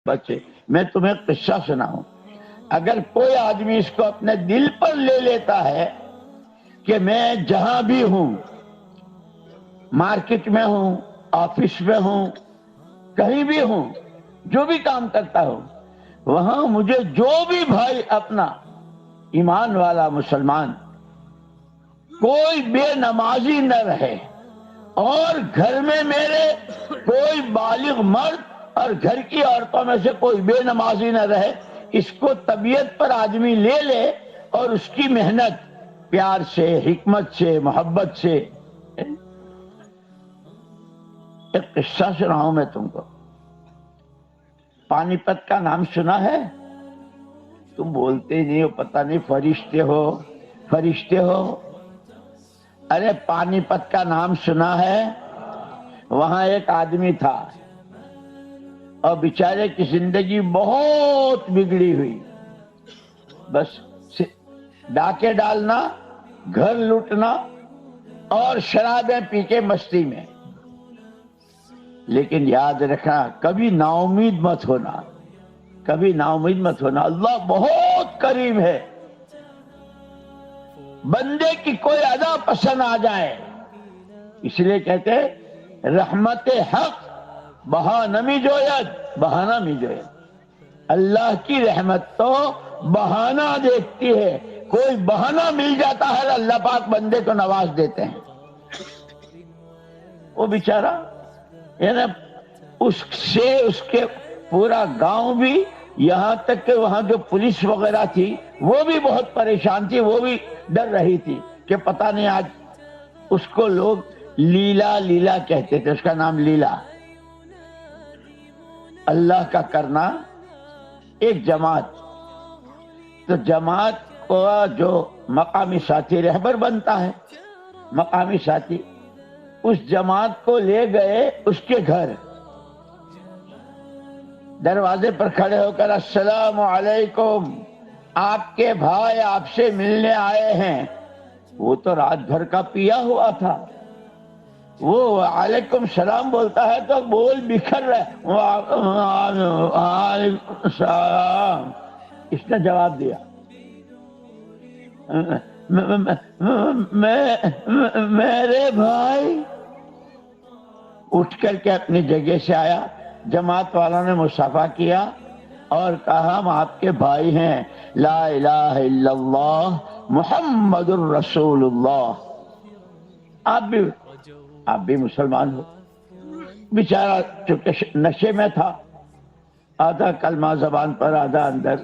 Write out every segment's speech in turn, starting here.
بچے میں تمہیں قصہ سناؤں. اگر کوئی آدمی اس کو اپنے دل پر لے لیتا ہے کہ میں جہاں بھی ہوں، مارکیٹ میں ہوں، آفس میں ہوں، کہیں بھی ہوں، جو بھی کام کرتا ہوں، وہاں مجھے جو بھی بھائی اپنا ایمان والا مسلمان کوئی بے نمازی نہ رہے، اور گھر میں میرے کوئی بالغ مرد اور گھر کی عورتوں میں سے کوئی بے نمازی نہ رہے، اس کو طبیعت پر آدمی لے لے اور اس کی محنت پیار سے، حکمت سے، محبت سے. ایک قصہ سناؤں میں تم کو. پانی پت کا نام سنا ہے؟ تم بولتے نہیں ہو، پتہ نہیں فرشتے ہو، فرشتے ہو. ارے پانی پت کا نام سنا ہے؟ وہاں ایک آدمی تھا اور بیچارے کی زندگی بہت بگڑی ہوئی. بس ڈاکے ڈالنا، گھر لوٹنا اور شرابیں پی کے مستی میں. لیکن یاد رکھنا، کبھی نا امید مت ہونا، کبھی نا امید مت ہونا. اللہ بہت کریم ہے. بندے کی کوئی ادا پسند آ جائے، اس لیے کہتے ہیں رحمت حق بہانہ می جوید، بہانہ می جوید. اللہ کی رحمت تو بہانہ دیکھتی ہے. کوئی بہانہ مل جاتا ہے، اللہ پاک بندے کو نواز دیتے ہیں. وہ بیچارہ یعنی اس کے پورا گاؤں بھی، یہاں تک کہ وہاں جو پولیس وغیرہ تھی وہ بھی بہت پریشان تھی، وہ بھی ڈر رہی تھی کہ پتہ نہیں آج. اس کو لوگ لیلا لیلا کہتے تھے، اس کا نام لیلا. اللہ کا کرنا ایک جماعت، تو جماعت کو جو مقامی ساتھی رہبر بنتا ہے، مقامی ساتھی اس جماعت کو لے گئے اس کے گھر. دروازے پر کھڑے ہو کر السلام علیکم، آپ کے بھائی آپ سے ملنے آئے ہیں. وہ تو رات بھر کا پیا ہوا تھا، وہ علیکم السلام بولتا ہے تو بول بکھر رہے. وعلیکم السلام. اس نے جواب دیا، میرے بھائی. اٹھ کر کے اپنی جگہ سے آیا. جماعت والوں نے مصافحہ کیا اور کہا ہم آپ کے بھائی ہیں، لا الہ الا اللہ محمد الرسول اللہ. آپ بھی مسلمان ہو. بیچارہ چونکہ نشے میں تھا، آدھا کلمہ زبان پر آدھا اندر.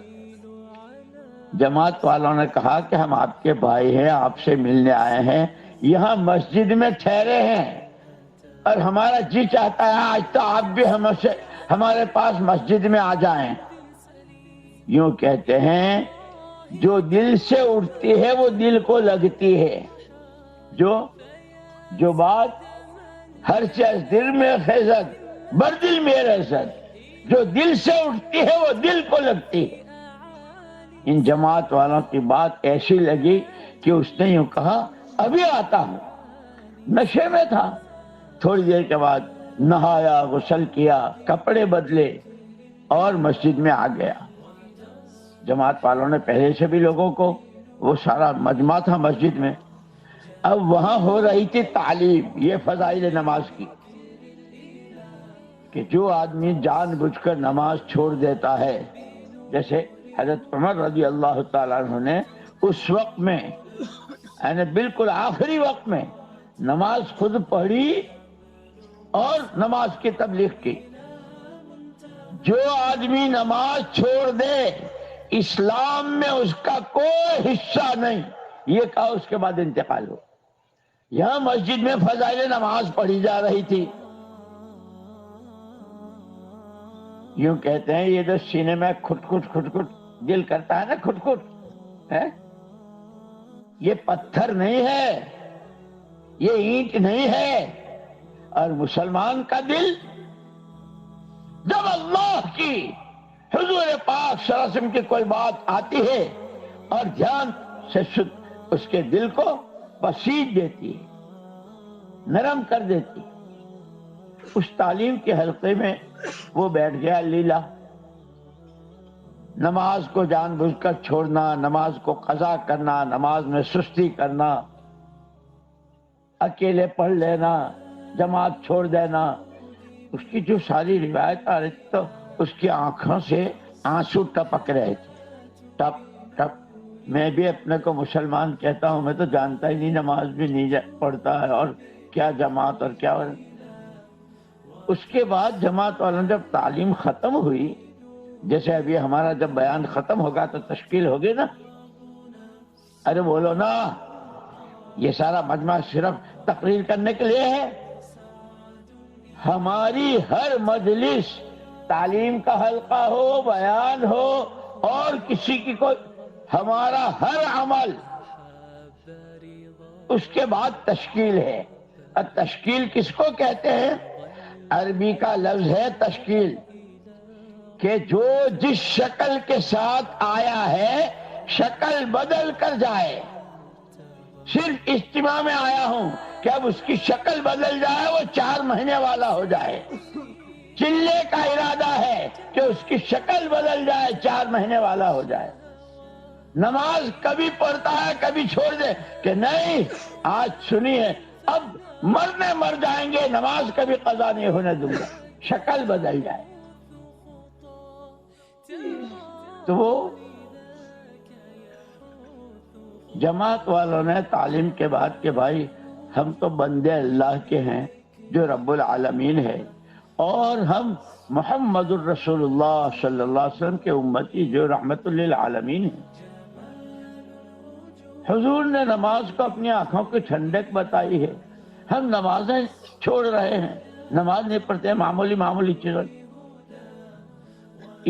جماعت والوں نے کہا کہ ہم آپ کے بھائی ہیں، آپ سے ملنے آئے ہیں، یہاں مسجد میں ٹھہرے ہیں اور ہمارا جی چاہتا ہے آج تو آپ بھی ہمارے پاس مسجد میں آ جائیں. یوں کہتے ہیں جو دل سے اٹھتی ہے وہ دل کو لگتی ہے. جو بات ہر چیز دل میں خیزت بر دل میں رہزت، جو دل سے اٹھتی ہے وہ دل کو لگتی ہے. ان جماعت والوں کی بات ایسی لگی کہ اس نے یوں کہا ابھی آتا ہوں. نشے میں تھا. تھوڑی دیر کے بعد نہایا، غسل کیا، کپڑے بدلے اور مسجد میں آ گیا. جماعت والوں نے پہلے سے بھی لوگوں کو، وہ سارا مجمع تھا مسجد میں، اب وہاں ہو رہی تھی تعلیم یہ فضائل نماز کی، کہ جو آدمی جان بوجھ کر نماز چھوڑ دیتا ہے، جیسے حضرت عمر رضی اللہ تعالیٰ عنہ نے اس وقت میں یعنی بالکل آخری وقت میں نماز خود پڑھی اور نماز کی تبلیغ کی. جو آدمی نماز چھوڑ دے اسلام میں اس کا کوئی حصہ نہیں، یہ کہا اس کے بعد انتقال ہو. یہاں مسجد میں فضائل نماز پڑھی جا رہی تھی. یوں کہتے ہیں یہ جو سینے میں کھٹ کھٹ دل کرتا ہے نا، کھٹ کھٹ ہے، یہ پتھر نہیں ہے، یہ اینٹ نہیں ہے. اور مسلمان کا دل جب اللہ کی، حضور پاک صلی اللہ علیہ وسلم کی کوئی بات آتی ہے اور دھیان سے اس کے دل کو بسیج دیتی ہے، نرم کر دیتی. اس تعلیم کے حلقے میں وہ بیٹھ گیا لیلا. نماز کو جان بوجھ کر چھوڑنا، نماز کو قضا کرنا، نماز میں سستی کرنا، اکیلے پڑھ لینا، جماعت چھوڑ دینا، اس کی جو ساری روایت آ رہی تھی تو اس کی آنکھوں سے آنسو ٹپک رہے تھے، ٹپ ٹپ۔ میں بھی اپنے کو مسلمان کہتا ہوں، میں تو جانتا ہی نہیں، نماز بھی نہیں پڑھتا ہے، اور کیا جماعت اور کیا۔ اس کے بعد جماعت والوں جب تعلیم ختم ہوئی، جیسے ابھی ہمارا جب بیان ختم ہوگا تو تشکیل ہوگی نا، ارے بولو نا، یہ سارا مجمع صرف تقریر کرنے کے لیے ہے؟ ہماری ہر مجلس تعلیم کا حلقہ ہو، بیان ہو، اور کسی کی کوئی، ہمارا ہر عمل اس کے بعد تشکیل ہے۔ اور تشکیل کس کو کہتے ہیں؟ عربی کا لفظ ہے تشکیل، کہ جو جس شکل کے ساتھ آیا ہے شکل بدل کر جائے۔ صرف اجتماع میں آیا ہوں کہ اب اس کی شکل بدل جائے، وہ 4 مہینے والا ہو جائے۔ چلے کا ارادہ ہے کہ اس کی شکل بدل جائے، 4 مہینے والا ہو جائے۔ نماز کبھی پڑھتا ہے کبھی چھوڑ دے کہ نہیں آج سنیے، اب مرنے مر جائیں گے، نماز کبھی قضا نہیں ہونے دوں گا، شکل بدل جائے۔ تو وہ جماعت والوں نے تعلیم کے بعد کہ بھائی ہم تو بندے اللہ کے ہیں جو رب العالمین ہے، اور ہم محمد الرسول اللہ صلی اللہ علیہ وسلم کے امتی جو رحمت للعالمین ہیں۔ حضور نے نماز کو اپنی آنکھوں کی ٹھنڈک بتائی ہے، ہم نمازیں چھوڑ رہے ہیں، نماز نہیں پڑھتے، معمولی چیزیں۔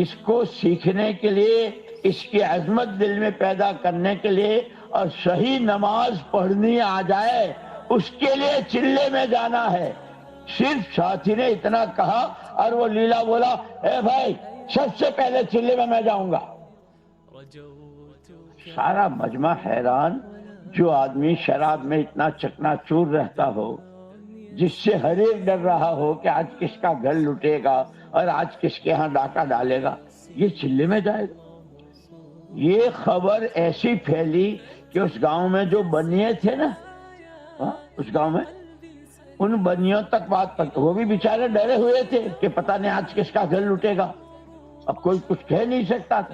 اس کو سیکھنے کے لیے، اس کی عظمت دل میں پیدا کرنے کے لیے، اور صحیح نماز پڑھنی آ جائے اس کے لیے چلے میں جانا ہے۔ صرف ساتھی نے اتنا کہا اور وہ لیلا بولا، اے بھائی سب سے پہلے چلے میں جاؤں گا۔ سارا مجمع حیران، جو آدمی شراب میں اتنا چکنا چور رہتا ہو، جس سے ہر ایک ڈر رہا ہو کہ آج کس کا گھر لٹے گا اور آج کس کے ہاں ڈاکہ ڈالے گا، یہ چلے میں جائے گا۔ یہ خبر ایسی پھیلی کہ اس گاؤں میں جو بنیے تھے نا، اس گاؤں میں ان بنیوں تک بات پہنچی۔ وہ بھی بیچارے ڈرے ہوئے تھے کہ پتہ نہیں آج کس کا گھر لٹے گا، اب کوئی کچھ کہہ نہیں سکتا تھا۔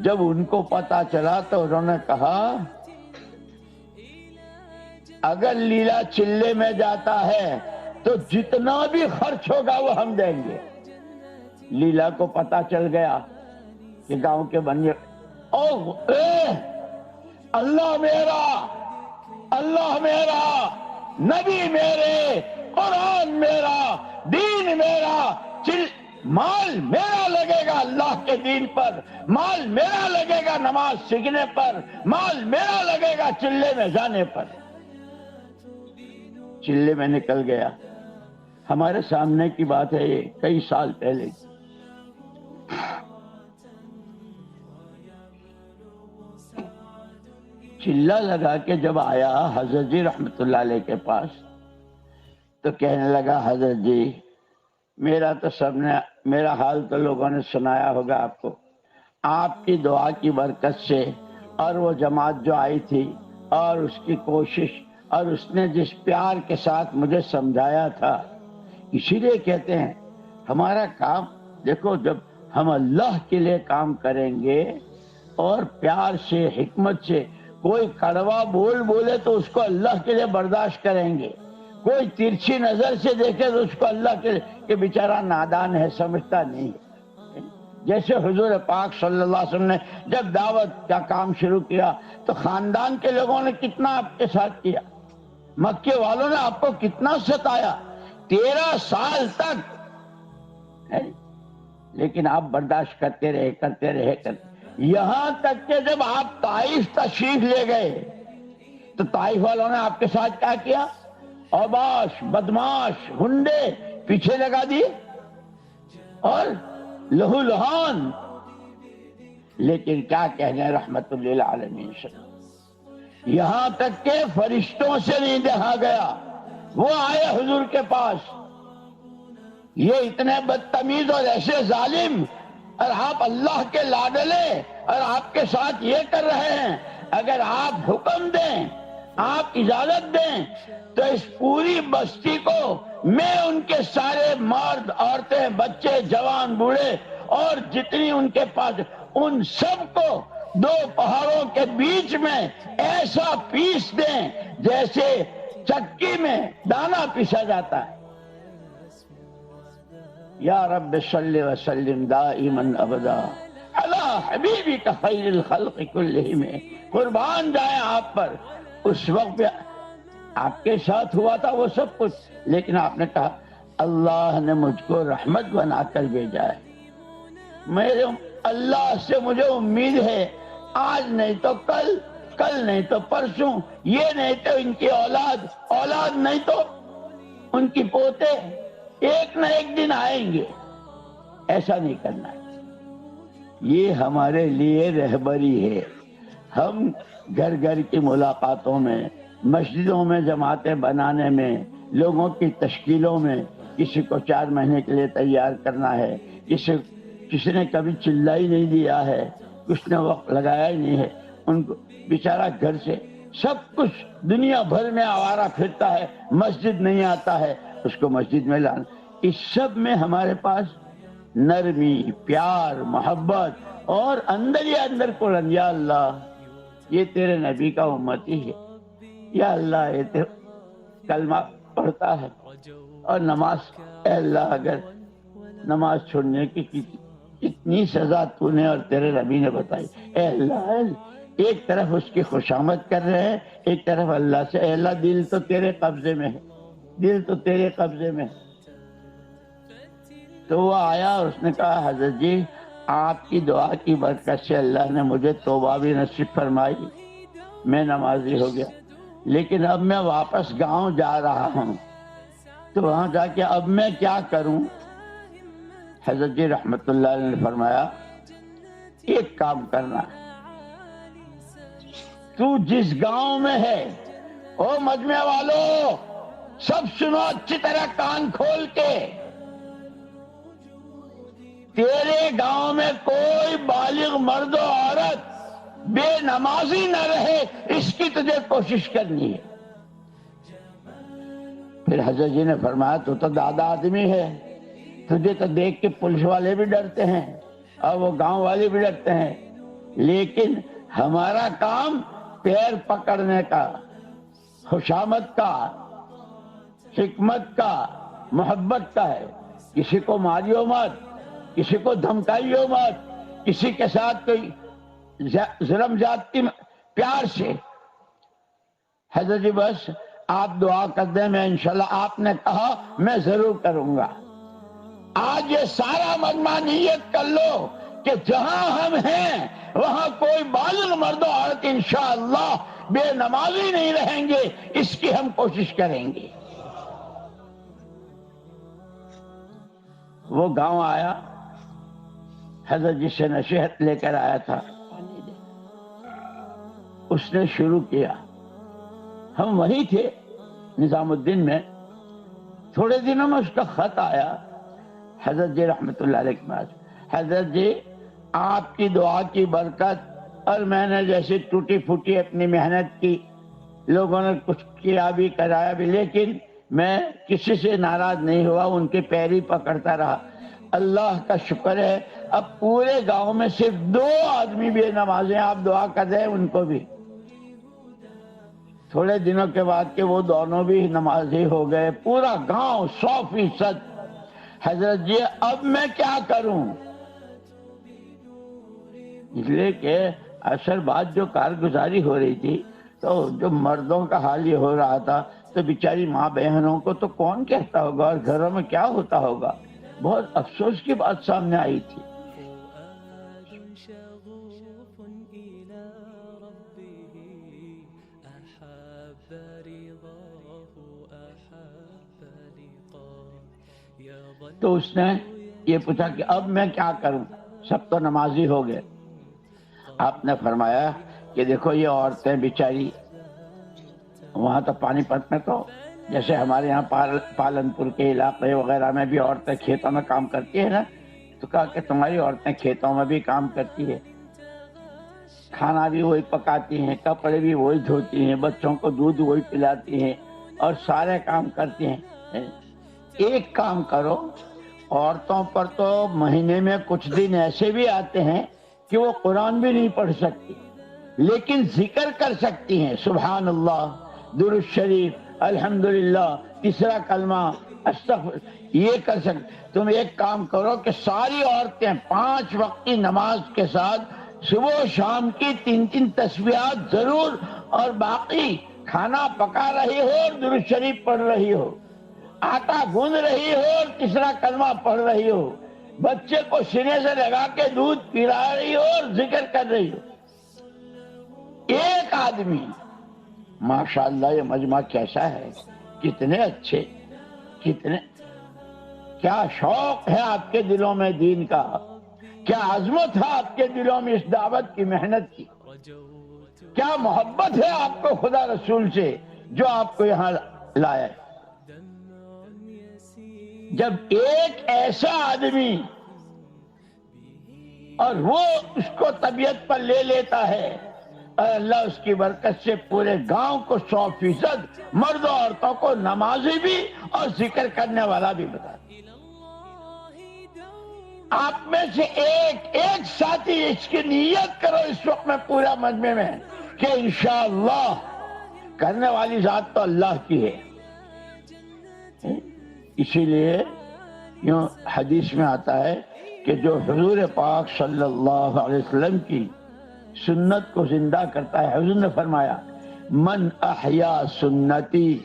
جب ان کو پتا چلا تو انہوں نے کہا اگر لیلا چلے میں جاتا ہے تو جتنا بھی خرچ ہوگا وہ ہم دیں گے۔ لیلا کو پتا چل گیا کہ گاؤں کے بنیے، اللہ میرا، اللہ میرا، نبی میرے، قرآن میرا، دین میرا، مال میرا لگے گا اللہ کے دین پر، مال میرا لگے گا نماز سیکھنے پر، مال میرا لگے گا چلے میں جانے پر۔ چلے میں نکل گیا۔ ہمارے سامنے کی بات ہے یہ، کئی سال پہلے۔ چلہ لگا کے جب آیا حضرت جی رحمت اللہ علیہ کے پاس تو کہنے لگا، حضرت جی میرا حال تو لوگوں نے سنایا ہوگا آپ کو، آپ کی دعا کی برکت سے، اور وہ جماعت جو آئی تھی اور اس کی کوشش، اور اس نے جس پیار کے ساتھ مجھے سمجھایا تھا، اسی لیے کہتے ہیں ہمارا کام دیکھو، جب ہم اللہ کے لیے کام کریں گے اور پیار سے، حکمت سے، کوئی کڑوا بولے تو اس کو اللہ کے لیے برداشت کریں گے، کوئی ترچھی نظر سے دیکھے تو اس کو اللہ کے لیے کہ بیچارہ نادان ہے، سمجھتا نہیں ہے۔ جیسے حضور پاک صلی اللہ علیہ وسلم نے جب دعوت کا کام شروع کیا تو خاندان کے لوگوں نے کتنا آپ کے ساتھ کیا، مکے والوں نے آپ کو کتنا ستایا، 13 سال تک، لیکن آپ برداشت کرتے رہے، یہاں تک کہ جب آپ طائف تشریف لے گئے تو طائف والوں نے آپ کے ساتھ کیا کیا؟ اوباش، بدماش، گنڈے پیچھے لگا دیے اور لہو لہان۔ لیکن کیا کہنے رحمت للعالمین سے، یہاں تک کہ فرشتوں سے نہیں دیکھا گیا، وہ آئے حضور کے پاس، یہ اتنے بدتمیز اور ایسے ظالم اور آپ اللہ کے لاڈلے اور آپ کے ساتھ یہ کر رہے ہیں، اگر آپ حکم دیں، آپ اجازت دیں تو اس پوری بستی کو میں ان کے سارے مرد، عورتیں، بچے، جوان، بوڑھے اور جتنی ان کے پاس، ان سب کو دو پہاڑوں کے بیچ میں ایسا پیس دیں جیسے چکی میں دانا پیسا جاتا ہے۔ یا رب صلی وسلم دائما ابدا علی حبیبک خیر الخلق کلہم، قربان جائیں آپ پر۔ اس وقت بھی آپ کے ساتھ ہوا تھا وہ سب کچھ، لیکن آپ نے کہا اللہ نے مجھ کو رحمت بنا کر بھیجا ہے، میرے اللہ سے مجھے امید ہے، آج نہیں تو کل، کل نہیں تو پرسوں، یہ نہیں تو ان کی اولاد، اولاد نہیں تو ان کی پوتے ایک نہ ایک دن آئیں گے۔ ایسا نہیں کرنا ہے، یہ ہمارے لیے رہبری ہے۔ ہم گھر گھر کی ملاقاتوں میں، مسجدوں میں جماعتیں بنانے میں، لوگوں کی تشکیلوں میں، کسی کو 4 مہینے کے لیے تیار کرنا ہے، کسی نے کبھی چلا ہی نہیں دیا ہے، کچھ نے وقت لگایا ہی نہیں ہے، ان کو بیچارہ گھر سے سب کچھ دنیا بھر میں آوارہ پھرتا ہے، مسجد نہیں آتا ہے، اس کو مسجد میں لانا۔ اس سب میں ہمارے پاس نرمی، پیار، محبت اور اندر ہی اندر قرآن، یا اللہ یہ تیرے نبی کا امتی ہے، یا اللہ یہ تیرے کلمہ پڑھتا ہے اور نماز، اے اللہ اگر نماز چھوڑنے کی کتنی سزا تو نے اور تیرے نبی نے بتائی، اے اللہ ایک طرف اس کی خوشامد کر رہے ہیں، ایک طرف اللہ سے، اے اللہ دل تو تیرے قبضے میں ہے، دل تو تیرے قبضے میں ہے۔ تو وہ آیا اور اس نے کہا حضرت جی آپ کی دعا کی برکت سے اللہ نے مجھے توبہ بھی نصیب فرمائی، میں نمازی ہو گیا، لیکن اب میں واپس گاؤں جا رہا ہوں، تو وہاں جا کے اب میں کیا کروں؟ حضرت جی رحمت اللہ علیہ نے فرمایا ایک کام کرنا، تو جس گاؤں میں ہے، او مجمع والو سب سنو اچھی طرح کان کھول کے، تیرے گاؤں میں کوئی بالغ مرد و عورت بے نمازی نہ رہے، اس کی تجھے کوشش کرنی ہے۔ پھر حضرت جی نے فرمایا تو دادا آدمی ہے، تجھے تو دیکھ کے پولیس والے بھی ڈرتے ہیں اور وہ گاؤں والے بھی ڈرتے ہیں، لیکن ہمارا کام پیر پکڑنے کا، خوشامد کا، حکمت کا، محبت کا ہے۔ کسی کو ماریو مت، کسی کو دھمکائیو مت، کسی کے ساتھ کوئی ظلم زیادتی، پیار سے۔ حضرت جی بس آپ دعا کر دیں، میں انشاءاللہ آپ نے کہا میں ضرور کروں گا۔ آج یہ سارا مجمع نیت کر لو کہ جہاں ہم ہیں وہاں کوئی بالغ مرد و عورت انشاءاللہ بے نمازی نہیں رہیں گے، اس کی ہم کوشش کریں گے۔ وہ گاؤں آیا، حضرت جی سے نصیحت لے کر آیا تھا، اس نے شروع کیا۔ ہم وہی تھے نظام الدین میں، تھوڑے دنوں میں اس کا خط آیا حضرت جی رحمت اللہ علیہ کے پاس، حضرت جی آپ کی دعا کی برکت اور میں نے جیسے ٹوٹی پھوٹی اپنی محنت کی، لوگوں نے کچھ کیا بھی کرایا بھی، لیکن میں کسی سے ناراض نہیں ہوا، ان کے پیر ہی پکڑتا رہا۔ اللہ کا شکر ہے اب پورے گاؤں میں صرف 2 آدمی بے نماز ہیں، آپ دعا کر رہے ہیں ان کو بھی۔ تھوڑے دنوں کے بعد کہ وہ دونوں بھی نمازی ہو گئے، پورا گاؤں 100%۔ حضرت جی اب میں کیا کروں؟ اس لیے کہ اثر بعد جو کارگزاری ہو رہی تھی تو جو مردوں کا حال یہ ہو رہا تھا، تو بیچاری ماں بہنوں کو تو کون کہتا ہوگا، اور گھروں میں کیا ہوتا ہوگا۔ بہت افسوس کی بات سامنے آئی تھی۔ تو اس نے یہ پوچھا کہ اب میں کیا کروں، سب تو نمازی ہو گئے۔ آپ نے فرمایا کہ دیکھو یہ عورتیں بیچاری، وہاں تو پانی پت میں تو جیسے ہمارے یہاں پالن پور کے علاقے وغیرہ میں بھی عورتیں کھیتوں میں کام کرتی ہیں نا، تو کہا کہ تمہاری عورتیں کھیتوں میں بھی کام کرتی ہے، کھانا بھی وہی پکاتی ہیں، کپڑے بھی وہی دھوتی ہیں، بچوں کو دودھ وہی پلاتی ہیں اور سارے کام کرتی ہیں۔ ایک کام کرو، عورتوں پر تو مہینے میں کچھ دن ایسے بھی آتے ہیں کہ وہ قرآن بھی نہیں پڑھ سکتی، لیکن ذکر کر سکتی ہیں، سبحان اللہ، درود شریف، الحمدللہ، تیسرا کلمہ، استغفر، یہ کر سکتے۔ تم ایک کام کرو کہ ساری عورتیں 5 وقت کی نماز کے ساتھ صبح و شام کی 3 تسبیحات ضرور، اور باقی کھانا پکا رہی ہو اور درود شریف پڑھ رہی ہو، آٹا گوندھ رہی ہو اور تیسرا کلمہ پڑھ رہی ہو، بچے کو سینے سے لگا کے دودھ پلا رہی ہو اور ذکر کر رہی ہو، ایک آدمی، ماشاءاللہ یہ مجمع کیسا ہے، کتنے اچھے، کتنے، کیا شوق ہے آپ کے دلوں میں دین کا، کیا عظمت ہے آپ کے دلوں میں اس دعوت کی محنت کی، کیا محبت ہے آپ کو خدا رسول سے جو آپ کو یہاں لایا ہے۔ جب ایک ایسا آدمی اور وہ اس کو طبیعت پر لے لیتا ہے، اور اللہ اس کی برکت سے پورے گاؤں کو 100% مرد و عورتوں کو نمازی بھی اور ذکر کرنے والا بھی بتا دے۔ آپ میں سے ایک ساتھی اس کی نیت کرو اس وقت میں پورا مجمع میں کہ انشاءاللہ کرنے والی ذات تو اللہ کی ہے۔ اسی لیے یوں حدیث میں آتا ہے کہ جو حضور پاک صلی اللہ علیہ وسلم کی سنت کو زندہ کرتا ہے، حضور نے فرمایا من احیا سنتی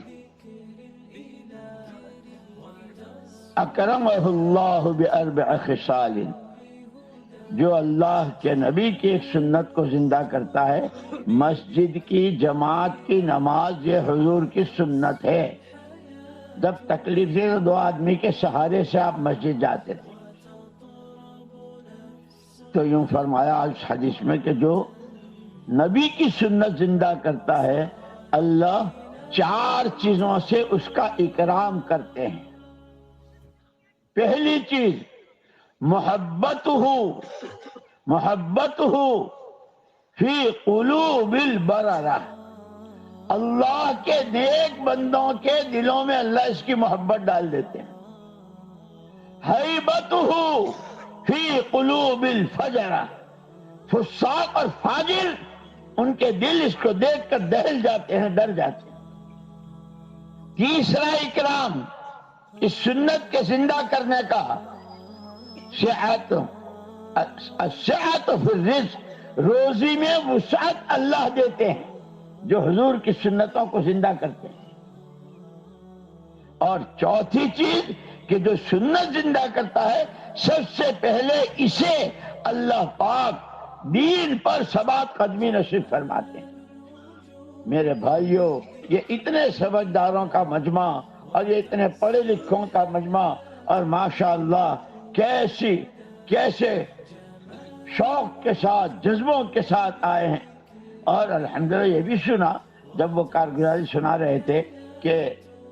اکرمہ اللہ باربع خصال، جو اللہ کے نبی کی ایک سنت کو زندہ کرتا ہے، مسجد کی جماعت کی نماز یہ حضور کی سنت ہے۔ جب تکلیف سے 2 آدمی کے سہارے سے آپ مسجد جاتے تھے، تو یوں فرمایا اس حدیث میں کہ جو نبی کی سنت زندہ کرتا ہے، اللہ 4 چیزوں سے اس کا اکرام کرتے ہیں۔ پہلی چیز محبت فی قلوب البررہ، اللہ کے نیک بندوں کے دلوں میں اللہ اس کی محبت ڈال دیتے ہیں۔ ہیبتہ فی قلوب الفجرہ، فساق اور فاجر ان کے دل اس کو دیکھ کر دہل جاتے ہیں، ڈر جاتے ہیں۔ تیسرا اکرام اس سنت کے زندہ کرنے کا، السعۃ فی الرزق، روزی میں وسعت اللہ دیتے ہیں جو حضور کی سنتوں کو زندہ کرتے ہیں۔ اور چوتھی چیز کہ جو سنت زندہ کرتا ہے، سب سے پہلے اسے اللہ پاک دین پر ثبات قدمی نصیب فرماتے ہیں۔ میرے بھائیوں، یہ اتنے سمجھداروں کا مجمع اور یہ اتنے پڑھے لکھوں کا مجمع، اور ماشاءاللہ کیسے شوق کے ساتھ، جذبوں کے ساتھ آئے ہیں۔ اور الحمدللہ یہ بھی سنا جب وہ کارگزاری سنا رہے تھے کہ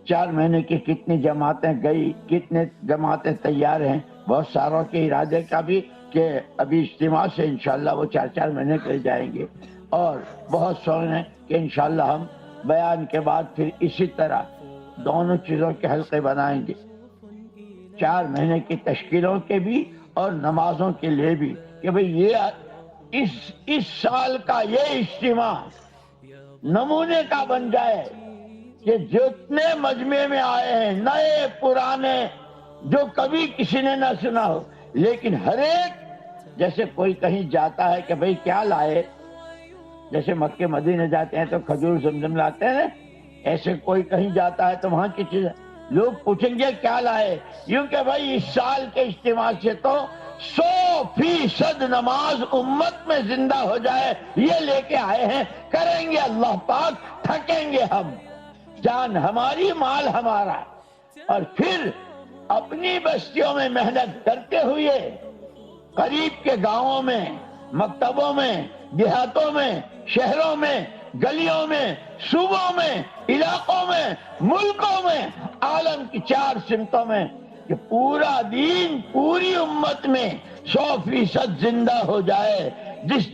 4 مہینے کی کتنی جماعتیں گئی، کتنے جماعتیں تیار ہیں، بہت ساروں کے ارادے کا بھی کہ ابھی اجتماع سے انشاءاللہ وہ 4 مہینے کے جائیں گے، اور بہت سوچ ہیں کہ انشاءاللہ ہم بیان کے بعد پھر اسی طرح دونوں چیزوں کے حلقے بنائیں گے، 4 مہینے کی تشکیلوں کے بھی اور نمازوں کے لیے بھی، کہ بھئی یہ اس سال کا یہ اجتماع نمونے کا بن جائے کہ جتنے مجمع میں آئے ہیں، نئے پرانے، جو کبھی کسی نے نہ سنا ہو، لیکن ہر ایک، جیسے کوئی کہیں جاتا ہے کہ بھئی کیا لائے، جیسے مکے مدینے جاتے ہیں تو کھجور زمزم لاتے ہیں، ایسے کوئی کہیں جاتا ہے تو وہاں کی چیز لوگ پوچھیں گے کیا لائے، یوں کہ بھئی اس سال کے اجتماع سے تو 100% نماز امت میں زندہ ہو جائے، یہ لے کے آئے ہیں، کریں گے اللہ پاک، تھکیں گے ہم، جان ہماری، مال ہمارا، اور پھر اپنی بستیوں میں محنت کرتے ہوئے قریب کے گاؤں میں، مکتبوں میں، دیہاتوں میں، شہروں میں، گلیوں میں، صوبوں میں، علاقوں میں، ملکوں میں، عالم کی 4 سمتوں میں کہ پورا دین پوری امت میں 100% زندہ ہو جائے، جس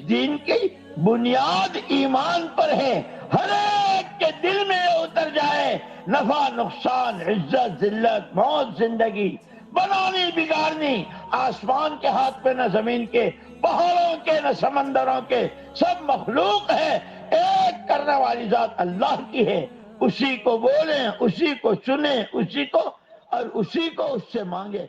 دین کی بنیاد ایمان پر ہے، ہر ایک کے دل میں اتر جائے، نفع نقصان، عزت ذلت، موت زندگی، بنانی بگاڑنی آسمان کے ہاتھ پہ نہ زمین کے، پہاڑوں کے نہ سمندروں کے، سب مخلوق ہے، ایک کرنے والی ذات اللہ کی ہے، اسی کو بولیں، اسی کو سنیں، اسی کو اور اسی کو اس سے مانگے۔